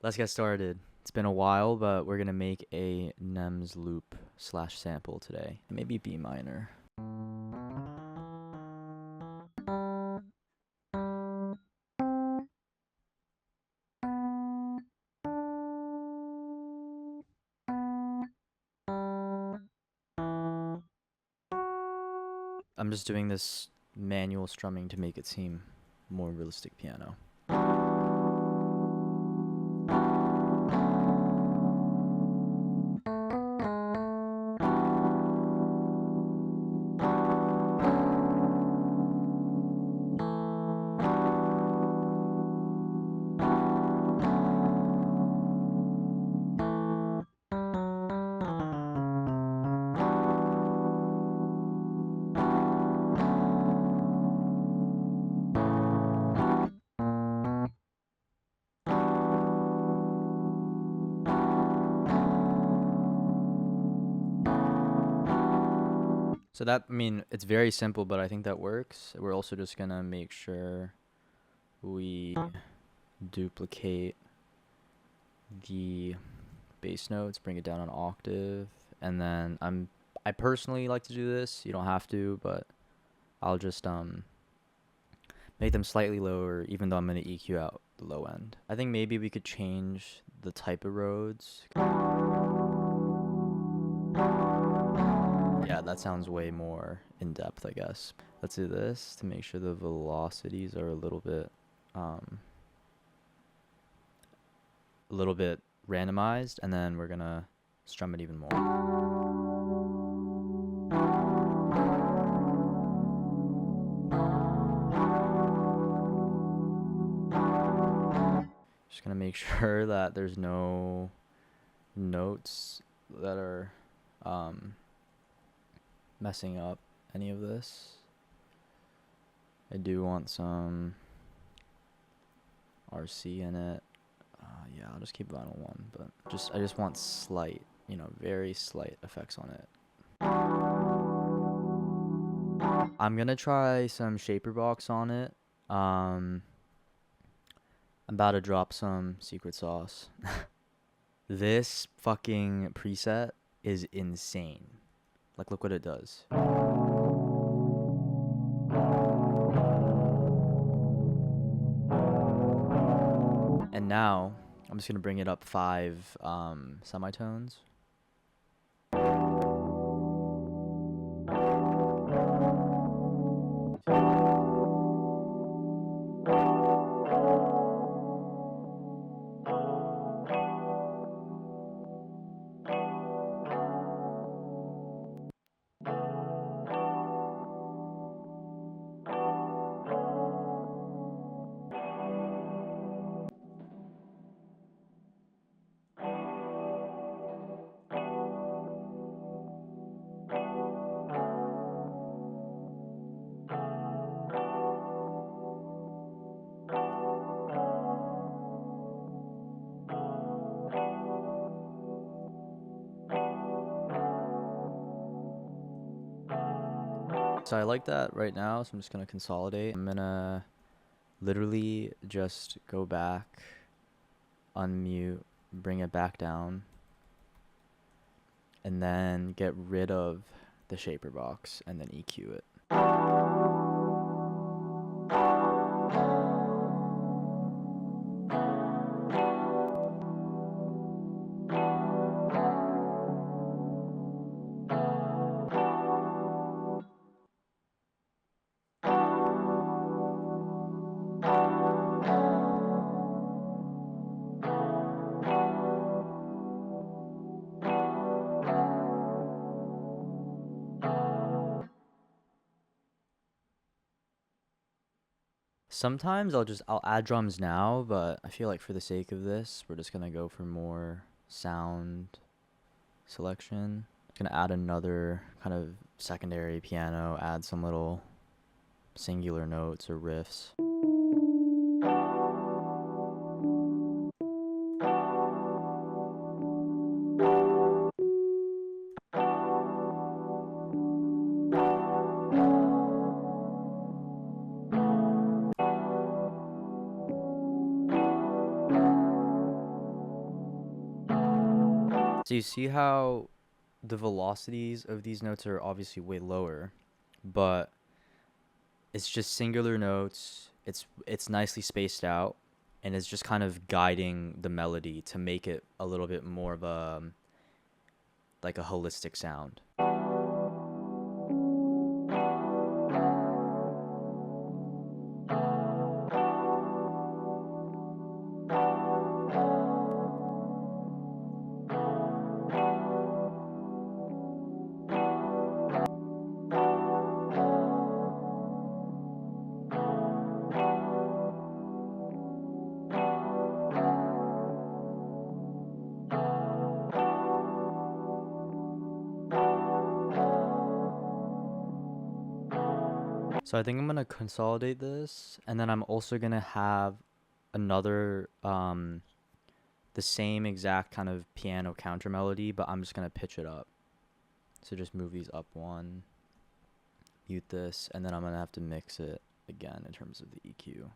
Let's get started. It's been a while, but we're gonna make a Nemzzz loop slash sample today. Maybe B minor. I'm just doing this manual strumming to make it seem more realistic piano. So that, I mean, it's very simple, but I think that works. We're also just gonna make sure we duplicate the bass notes, bring it down an octave, and then I personally like to do this. You don't have to, but I'll just make them slightly lower, even though I'm gonna EQ out the low end. I think maybe we could change the type of Rhodes. Yeah, that sounds way more in depth, I guess. Let's do this to make sure the velocities are a little bit randomized, and then we're gonna strum it even more. Just gonna make sure that there's no notes that are messing up any of this. I do want some RC in it. Yeah, I'll just keep vinyl 1, but I just want slight, very slight effects on it. I'm gonna try some Shaperbox on it. I'm about to drop some secret sauce. This fucking preset is insane. Like, look what it does. And now, I'm just gonna bring it up 5 semitones. So I like that right now, so I'm just gonna consolidate. I'm gonna literally just go back, unmute, bring it back down, and then get rid of the Shaperbox and then EQ it. Sometimes I'll add drums now, but I feel like for the sake of this, we're just gonna go for more sound selection. Gonna add another kind of secondary piano, add some little singular notes or riffs. So you see how the velocities of these notes are obviously way lower, but it's just singular notes. It's nicely spaced out, and it's just kind of guiding the melody to make it a little bit more of a like a holistic sound. So I think I'm gonna consolidate this, and then I'm also gonna have another the same exact kind of piano counter melody, but I'm just gonna pitch it up. So just move these up one, mute this, and then I'm gonna have to mix it again in terms of the EQ.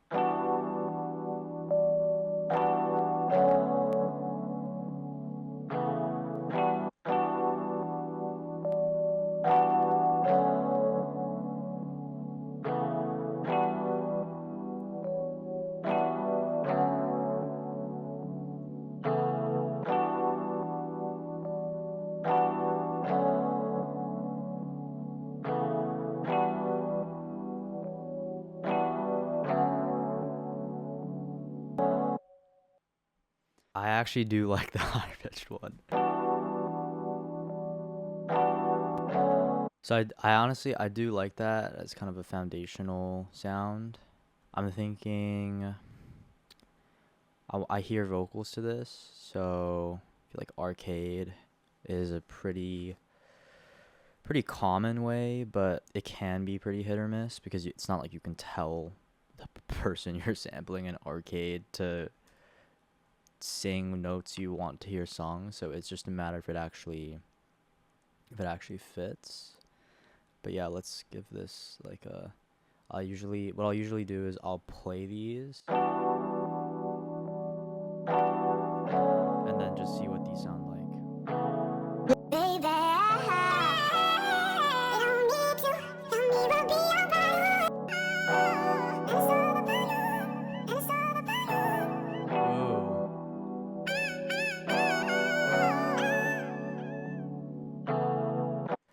I actually do like the high pitched one. So I honestly, I do like that as kind of a foundational sound. I'm thinking, I hear vocals to this, so I feel like arcade is a pretty common way, but it can be pretty hit or miss because it's not like you can tell the person you're sampling an arcade to sing notes you want to hear songs. So it's just a matter if it actually fits. But yeah, let's give this like a. What I'll usually do is I'll play these and then just see what these sound like.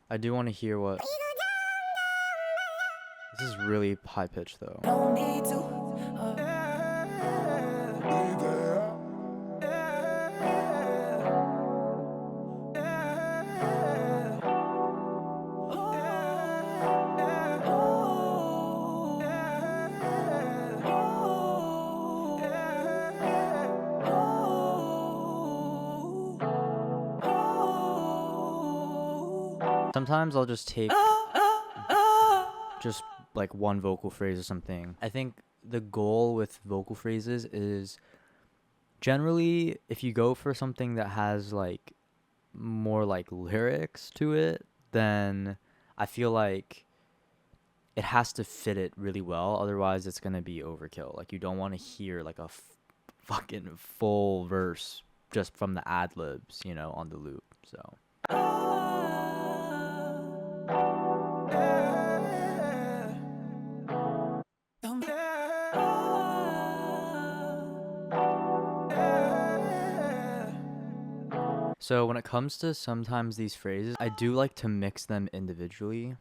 I do want to hear what. This is really high pitched though. Sometimes I'll just take just like one vocal phrase or something. I think the goal with vocal phrases is generally if you go for something that has like more like lyrics to it, then I feel like it has to fit it really well. Otherwise, it's going to be overkill. Like you don't want to hear like a fucking full verse just from the ad libs, you know, on the loop. So. So when it comes to sometimes these phrases, I do like to mix them individually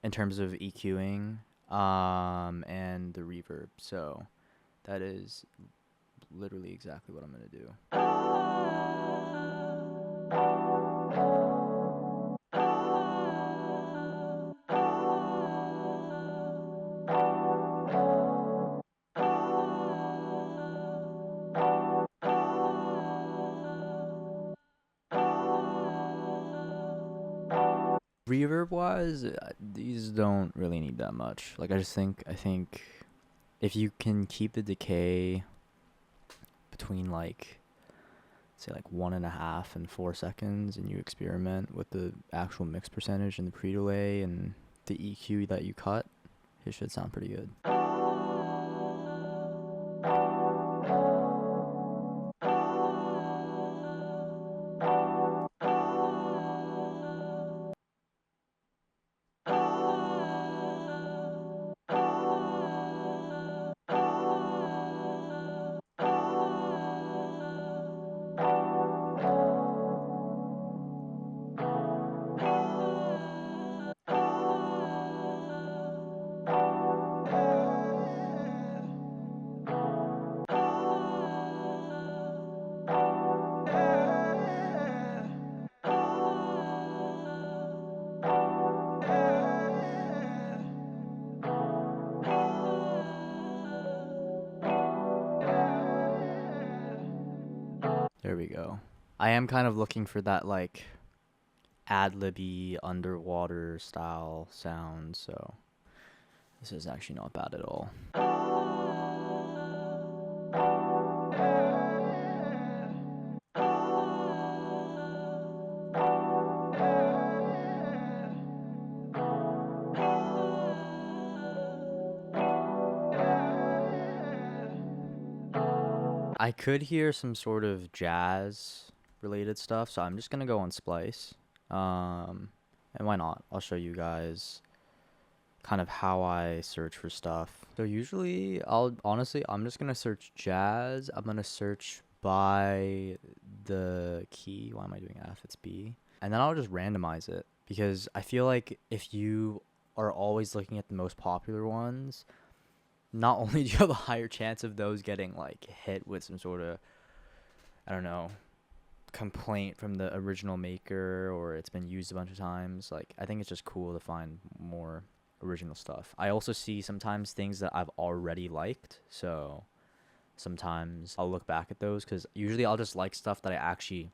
in terms of EQing and the reverb. So that is literally exactly what I'm going to do. Reverb wise, these don't really need that much. Like I think if you can keep the decay between like say like 1.5 and 4 seconds, and you experiment with the actual mix percentage and the pre-delay and the EQ that you cut, it should sound pretty good. There we go. I am kind of looking for that like ad-libby underwater style sound, so this is actually not bad at all. I could hear some sort of jazz related stuff, so I'm just gonna go on Splice. And why not? I'll show you guys kind of how I search for stuff. So usually I'm just gonna search jazz. I'm gonna search by the key. Why am I doing F? It's B. And then I'll just randomize it, because I feel like if you are always looking at the most popular ones, not only do you have a higher chance of those getting like hit with some sort of, I don't know, complaint from the original maker, or it's been used a bunch of times. Like, I think it's just cool to find more original stuff. I also see sometimes things that I've already liked, so sometimes I'll look back at those, because usually I'll just like stuff that I actually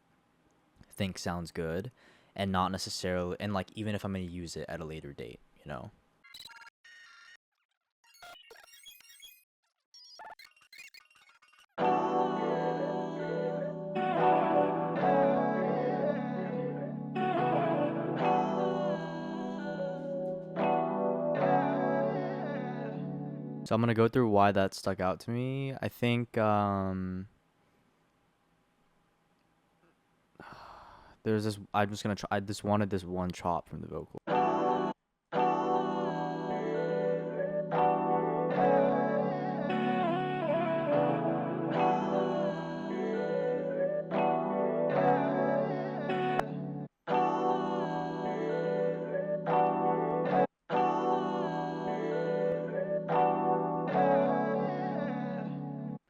think sounds good, and not necessarily, and like even if I'm going to use it at a later date, you know. So I'm gonna go through why that stuck out to me. I think there's this. I'm just gonna try. I just wanted this one chop from the vocal.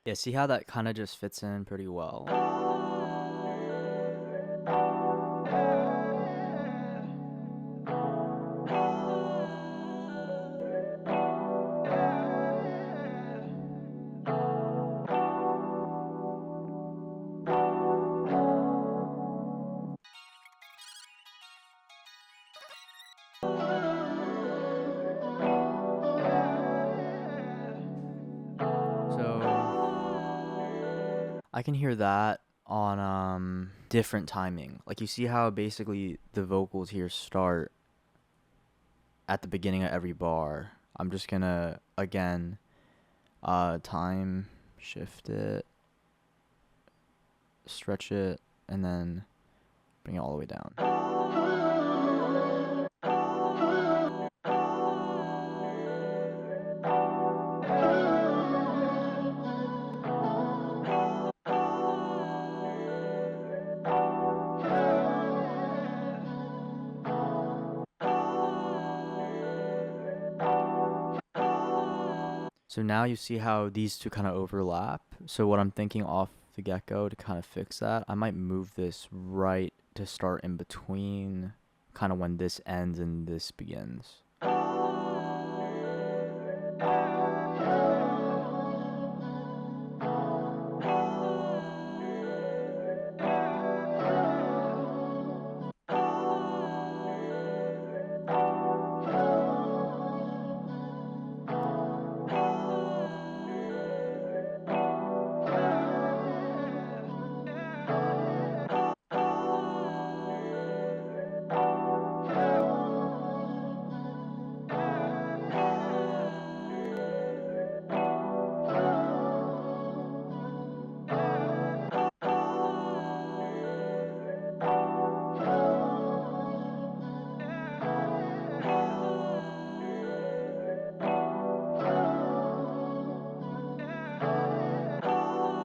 Yeah, see how that kind of just fits in pretty well. I can hear that on different timing. Like, you see how basically the vocals here start at the beginning of every bar. I'm just gonna again time shift it, stretch it, and then bring it all the way down. So now you see how these two kind of overlap. So what I'm thinking off the get-go to kind of fix that, I might move this right to start in between kind of when this ends and this begins.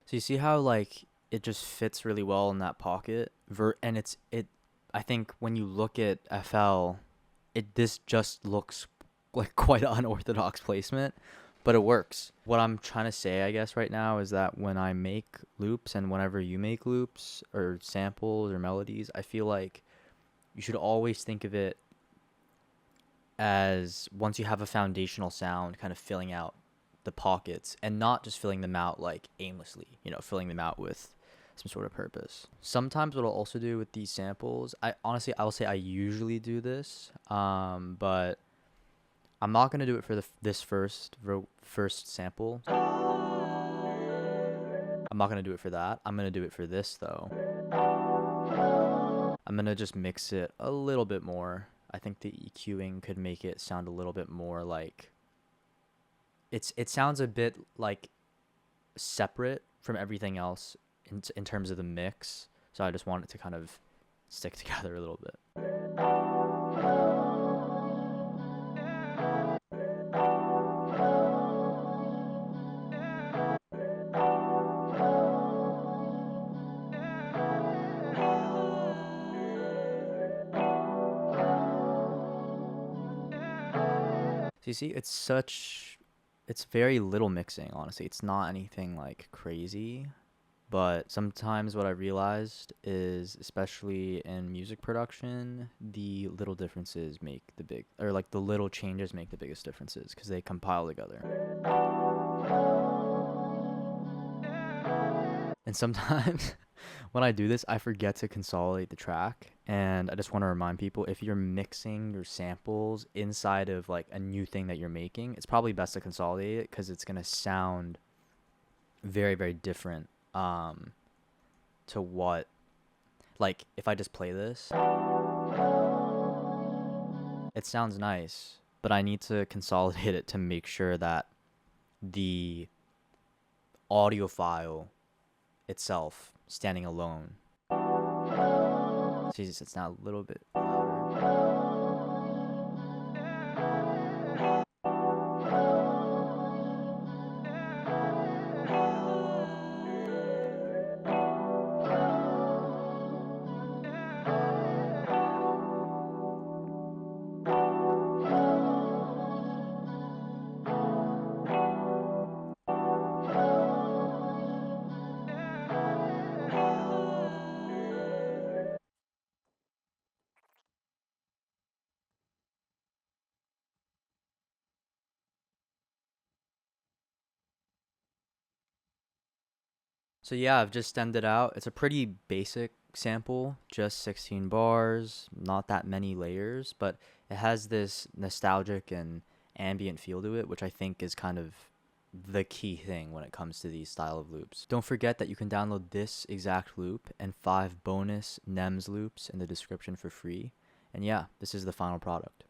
So you see how like it just fits really well in that pocket, and I think when you look at FL, this just looks like quite an unorthodox placement, but it works. What I'm trying to say, I guess, right now is that when I make loops, and whenever you make loops or samples or melodies, I feel like you should always think of it as, once you have a foundational sound, kind of filling out the pockets, and not just filling them out like aimlessly, filling them out with some sort of purpose. Sometimes what I'll also do with these samples, I honestly, I will say I usually do this, but I'm not gonna do it for this first sample. I'm not gonna do it for that. I'm gonna do it for this though. I'm gonna just mix it a little bit more. I think the EQing could make it sound a little bit more like it sounds a bit like separate from everything else in terms of the mix. So I just want it to kind of stick together a little bit. So you see, it's very little mixing, honestly. It's not anything like crazy. But sometimes what I realized is, especially in music production, the little differences make the big, or like the little changes make the biggest differences because they compile together. And sometimes when I do this, I forget to consolidate the track. And I just want to remind people, if you're mixing your samples inside of like a new thing that you're making, it's probably best to consolidate it because it's going to sound very, very different to what, like if I just play this, it sounds nice, but I need to consolidate it to make sure that the audio file itself, standing alone, see, it's now a little bit louder. So yeah, I've just stemmed it out. It's a pretty basic sample, just 16 bars, not that many layers, but it has this nostalgic and ambient feel to it, which I think is kind of the key thing when it comes to these style of loops. Don't forget that you can download this exact loop and 5 bonus Nemzzz loops in the description for free. And yeah, this is the final product.